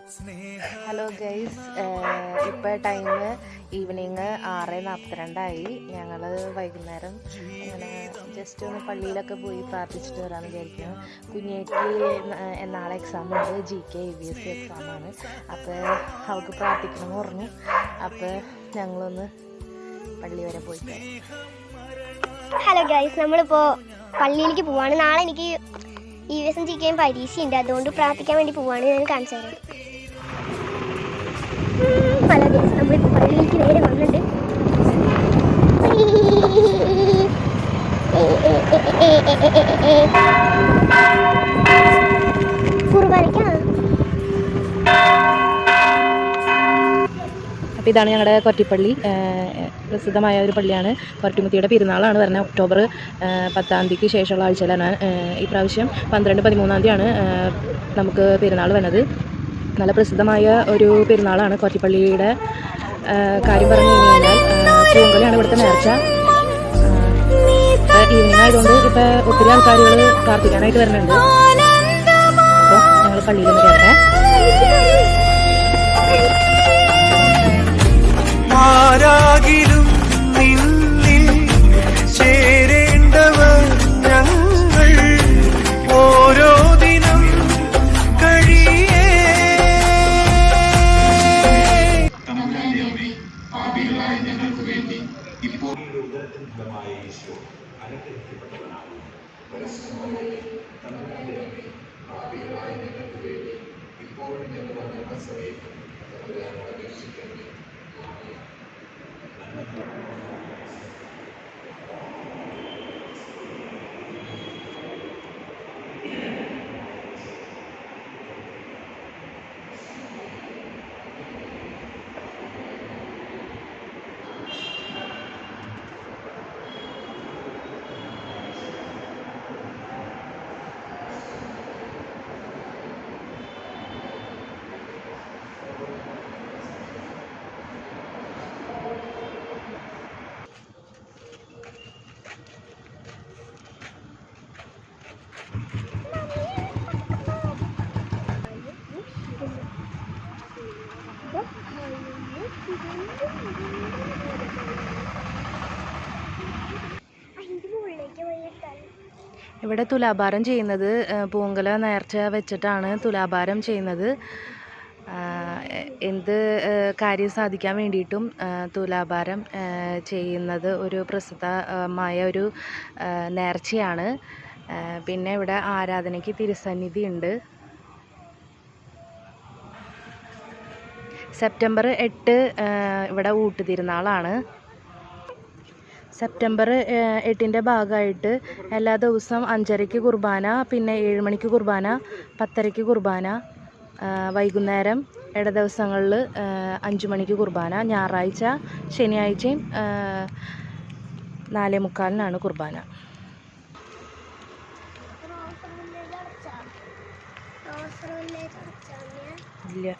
Hello guys, ഇപ്പോൾ time evening 6:42 ഞങ്ങൾ വൈകുന്നേരം അങ്ങനെ ജസ്റ്റ് ഒന്ന് പള്ളിയിലൊക്കെ പോയി പ്രാർത്ഥിച്ചിട്ട് വരാമെന്ന് വിചാരിക്കുന്നു. കുഞ്ഞേക്ക് നാളെ എക്സാമുണ്ട്, GK EVS എക്സാമാണ്. അപ്പോൾ അവൾക്ക് പ്രാർത്ഥിക്കണമെന്ന് പറഞ്ഞു. അപ്പോൾ ഞങ്ങളൊന്ന് പള്ളി വരെ പോയിട്ട്. ഹലോ ഗൈസ്, നമ്മളിപ്പോൾ പള്ളിയിലേക്ക് പോവാണ്. നാളെ എനിക്ക് EVS GK പരീക്ഷയുണ്ട്, അതുകൊണ്ട് പ്രാർത്ഥിക്കാൻ വേണ്ടി പോവാണ്. ഞാൻ കാണിച്ചു തരാം. ഹലോ ഗൈസ്, നമ്മളിപ്പോൾ പള്ളിയിലേക്ക് നേരെ വന്നിട്ട് കുർബാനയ്ക്കാണ്. അപ്പോൾ ഇതാണ് ഞങ്ങളുടെ കൊരട്ടിപ്പള്ളി. പ്രസിദ്ധമായ ഒരു പള്ളിയാണ്. കൊരട്ടിമുത്തിയുടെ പെരുന്നാളാണ് വരുന്നത്. ഒക്ടോബർ 10 ശേഷമുള്ള ആഴ്ചയിലാണ്. ഈ പ്രാവശ്യം 12-13 നമുക്ക് പെരുന്നാൾ വരുന്നത്. നല്ല പ്രസിദ്ധമായ ഒരു പെരുന്നാളാണ് കൊരട്ടിപ്പള്ളിയുടെ. കാര്യം പറഞ്ഞു കഴിഞ്ഞാൽ പൂങ്കളിയാണ് ഇവിടുത്തെ നേർച്ച. ഈവനിങ് ആയതുകൊണ്ട് ഇപ്പോൾ ഒത്തിരി ആൾക്കാരുകൾ പ്രാർത്ഥിക്കാനായിട്ട് വരുന്നുണ്ട്. അപ്പോൾ ഞങ്ങൾ പള്ളിയിലൊന്ന് കയറട്ടെ. ആരാകിലും നിന്നിൽ ചേരേണ്ടവർ ഞങ്ങൾ ഓരോ ദിനം കഴിയേ. ഞങ്ങൾക്ക് വേണ്ടി ഇപ്പോൾ ഇവിടെ തുലാഭാരം ചെയ്യുന്നത് പൂങ്കല നേർച്ച വെച്ചിട്ടാണ് തുലാഭാരം ചെയ്യുന്നത്. എന്ത് കാര്യം സാധിക്കാൻ വേണ്ടിയിട്ടും തുലാഭാരം ചെയ്യുന്നത് ഒരു പ്രസിദ്ധമായ ഒരു നേർച്ചയാണ്. പിന്നെ ഇവിടെ ആരാധനയ്ക്ക് തിരുസന്നിധി ഉണ്ട്. സെപ്റ്റംബർ 8 ഇവിടെ ഊട്ടുതിരുന്നാളാണ്. സെപ്റ്റംബർ 8 ഭാഗമായിട്ട് എല്ലാ ദിവസവും 5:30 കുർബാന, പിന്നെ 7 മണിക്ക് കുർബാന, 10:30 കുർബാന, വൈകുന്നേരം ഇട ദിവസങ്ങളിൽ 5 മണിക്ക് കുർബാന, ഞായറാഴ്ച ശനിയാഴ്ചയും 4:45 കുർബാന. ഇല്ല,